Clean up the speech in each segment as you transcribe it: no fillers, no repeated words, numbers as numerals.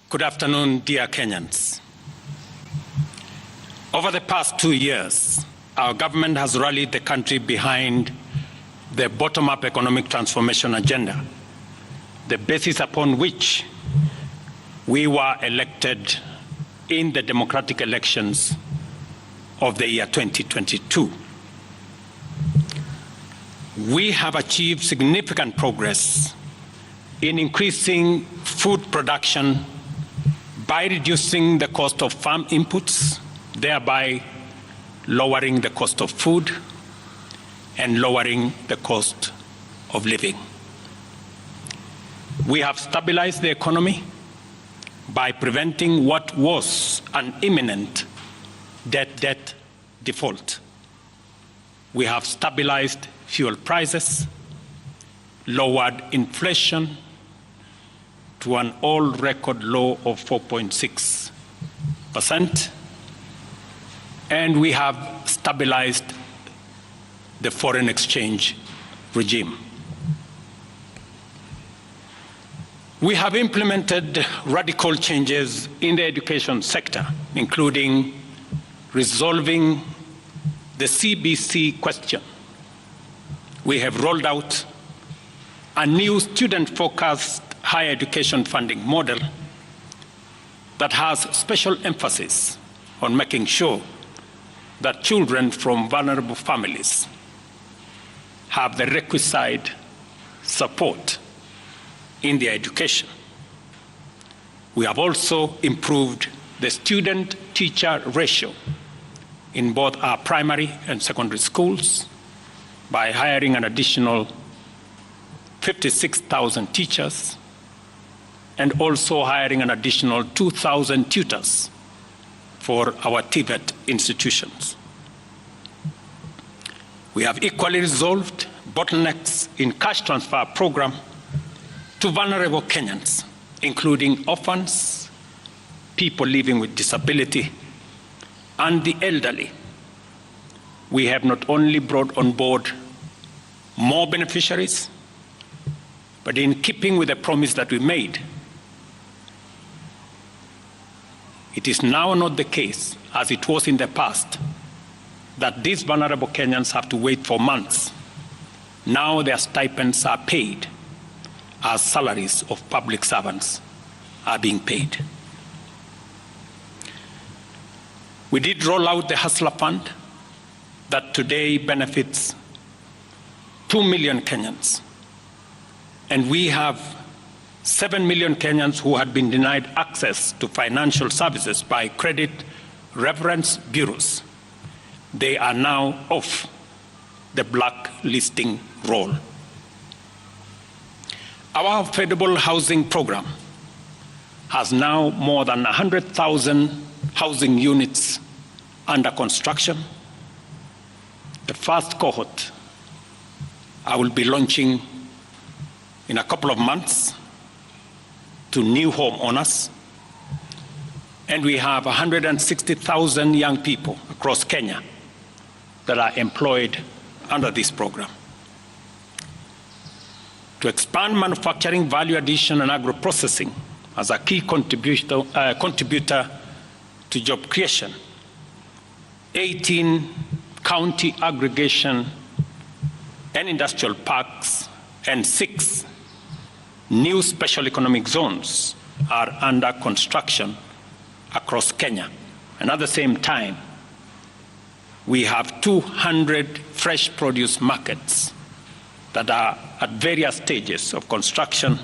Good afternoon, dear Kenyans. Over the past 2 years, our government has rallied the country behind the bottom-up economic transformation agenda, the basis upon which we were elected in the democratic elections of the year 2022. We have achieved significant progress in increasing food production by reducing the cost of farm inputs, thereby lowering the cost of food and lowering the cost of living. We have stabilized the economy by preventing what was an imminent debt default. We have stabilized fuel prices, lowered inflation to an all-record low of 4.6%, and we have stabilized the foreign exchange regime. We have implemented radical changes in the education sector, including resolving the CBC question. We have rolled out a new student-focused higher education funding model that has special emphasis on making sure that children from vulnerable families have the requisite support in their education. We have also improved the student-teacher ratio in both our primary and secondary schools by hiring an additional 56,000 teachers and also hiring an additional 2,000 tutors for our TVET institutions. We have equally resolved bottlenecks in cash transfer program to vulnerable Kenyans, including orphans, people living with disability, and the elderly. We have not only brought on board more beneficiaries, but in keeping with the promise that we made, it is now not the case, as it was in the past, that these vulnerable Kenyans have to wait for months. Now their stipends are paid as salaries of public servants are being paid. We did roll out the Hustler Fund that today benefits 2 million Kenyans. And we have 7 million Kenyans who had been denied access to financial services by credit reference bureaus. They are now off the blacklisting roll. Our affordable housing program has now more than 100,000 housing units under construction. The first cohort I will be launching in a couple of months to new homeowners, and we have 160,000 young people across Kenya that are employed under this program. To expand manufacturing, value addition, and agro-processing as a key contributor to job creation, 18 county aggregation and industrial parks and 6 new special economic zones are under construction across Kenya. And at the same time, we have 200 fresh produce markets that are at various stages of construction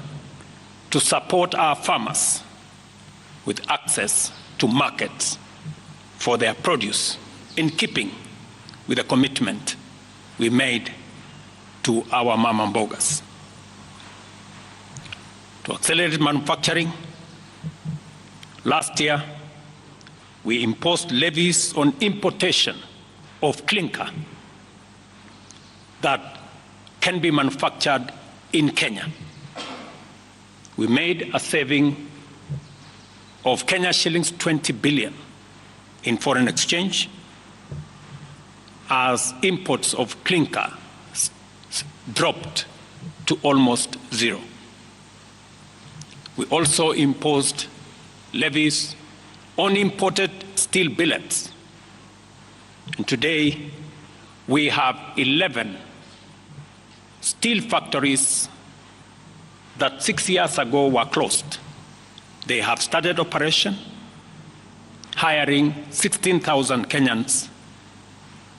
to support our farmers with access to markets for their produce, in keeping with the commitment we made to our mama mbogas. To accelerate manufacturing, last year we imposed levies on importation of clinker that can be manufactured in Kenya. We made a saving of Kenya shillings 20 billion in foreign exchange as imports of clinker dropped to almost zero. We also imposed levies on imported steel billets. And today, we have 11 steel factories that 6 years ago were closed. They have started operation, hiring 16,000 Kenyans,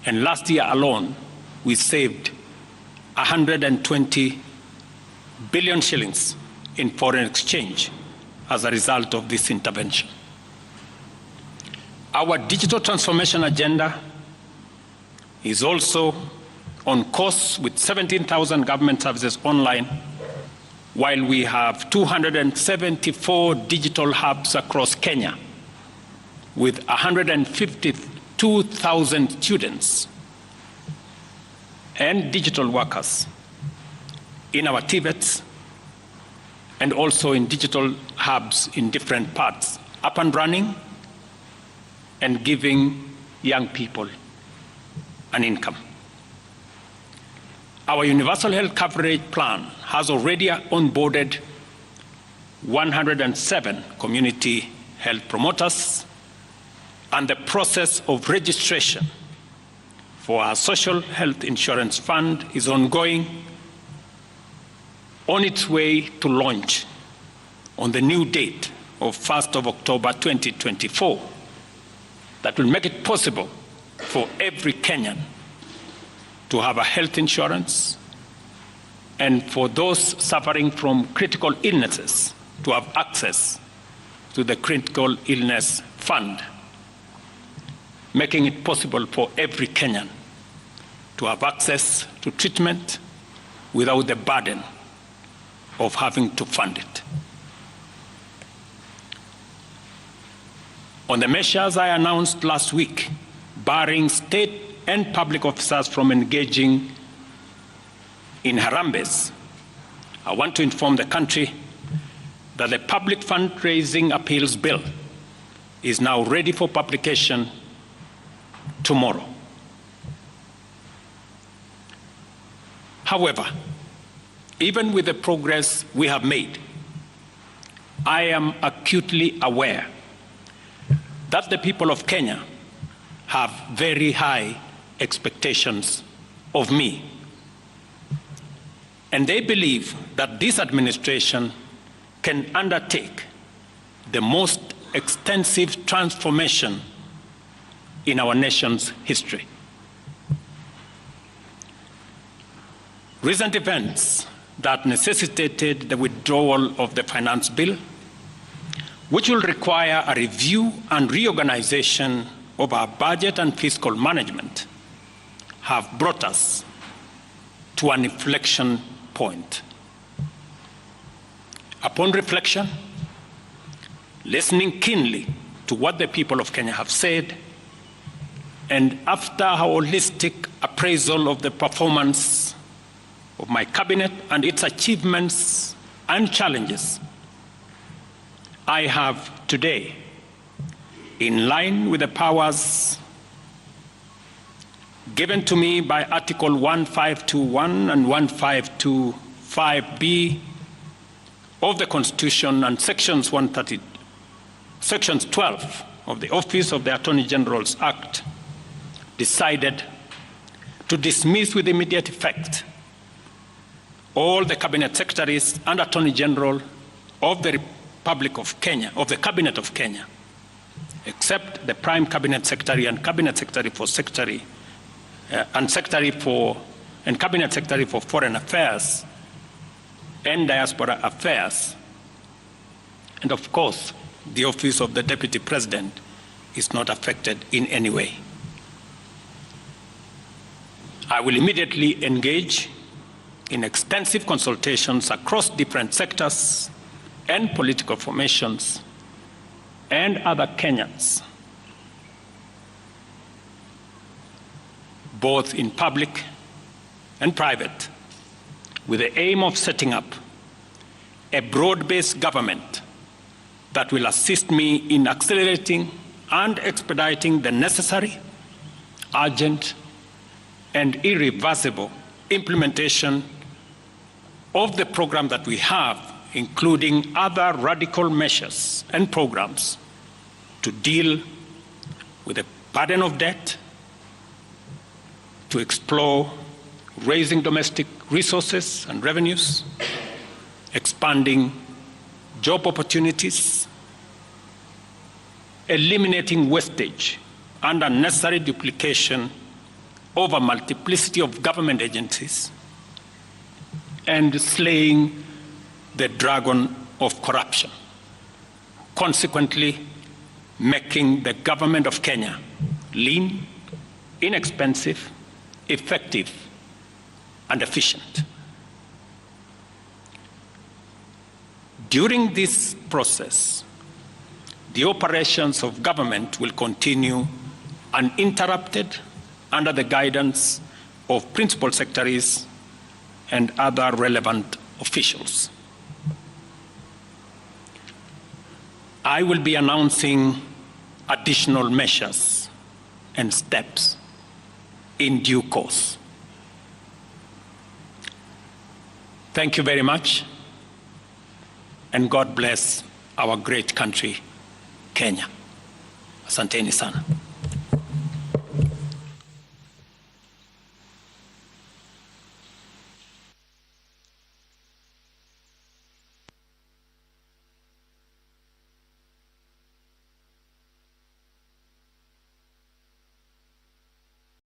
and last year alone, we saved 120 billion shillings in foreign exchange as a result of this intervention. Our digital transformation agenda is also on course with 17,000 government services online, while we have 274 digital hubs across Kenya with 152,000 students and digital workers in our TVETs and also in digital hubs in different parts, up and running and giving young people an income. Our universal health coverage plan has already onboarded 107 community health promoters, and the process of registration for our social health insurance fund is ongoing, on its way to launch on the new date of 1st of October 2024 that will make it possible for every Kenyan to have a health insurance, and for those suffering from critical illnesses to have access to the critical illness fund, making it possible for every Kenyan to have access to treatment without the burden of having to fund it. On the measures I announced last week, barring state and public officers from engaging in harambes, I want to inform the country that the public fundraising appeals bill is now ready for publication tomorrow. However, even with the progress we have made, I am acutely aware that the people of Kenya have very high expectations of me. And they believe that this administration can undertake the most extensive transformation in our nation's history. Recent events that necessitated the withdrawal of the finance bill, which will require a review and reorganization of our budget and fiscal management, have brought us to an inflection point. Upon reflection, listening keenly to what the people of Kenya have said, and after a holistic appraisal of the performance of my cabinet and its achievements and challenges, I have today, in line with the powers given to me by Article 1521 and 1525B of the Constitution and Sections 12 of the Office of the Attorney General's Act, decided to dismiss with immediate effect all the Cabinet Secretaries and Attorney General of the Republic of Kenya, of the Cabinet of Kenya, except the Prime Cabinet Secretary and Cabinet Secretary for Cabinet Secretary for Foreign Affairs and Diaspora Affairs. And of course, the Office of the Deputy President is not affected in any way. I will immediately engage in extensive consultations across different sectors and political formations and other Kenyans, both in public and private, with the aim of setting up a broad-based government that will assist me in accelerating and expediting the necessary, urgent, and irreversible implementation of the program that we have including other radical measures and programs to deal with the burden of debt, to explore raising domestic resources and revenues, expanding job opportunities, eliminating wastage and unnecessary duplication of a multiplicity of government agencies, and slaying the dragon of corruption, consequently making the government of Kenya lean, inexpensive, effective, and efficient. During this process, the operations of government will continue uninterrupted under the guidance of principal secretaries and other relevant officials. I will be announcing additional measures and steps in due course. Thank you very much, and God bless our great country, Kenya. Asanteni sana.